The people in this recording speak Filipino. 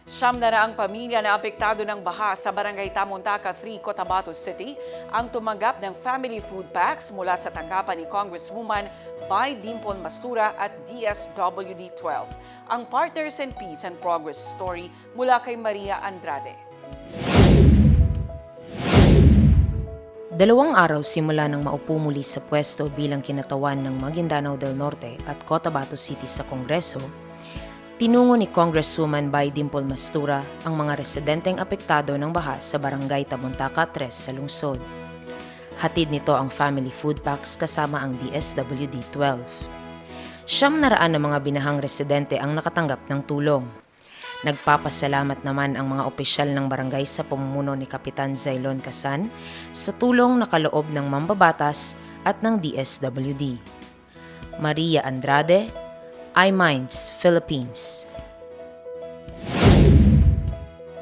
Siyam na raang pamilya na apektado ng baha sa Barangay Tamuntaka 3, Cotabato City ang tumanggap ng family food packs mula sa tanggapan ni Congresswoman Bai Dimpon Mastura at DSWD-12. Ang Partners in Peace and Progress story mula kay Maria Andrade. 2 araw simula nang maupo muli sa pwesto bilang kinatawan ng Maguindanao del Norte at Cotabato City sa Kongreso, tinungo ni Congresswoman Bai Dimpon Mastura ang mga residenteng apektado ng baha sa Barangay Tamuntaka 3 sa lungsod. Hatid nito ang family food packs kasama ang DSWD-12. 900 na mga binahang residente ang nakatanggap ng tulong. Nagpapasalamat naman ang mga opisyal ng barangay sa pamumuno ni Kapitan Zailon Casan sa tulong na kaloob ng mambabatas at ng DSWD. Maria Andrade, iMinds Philippines.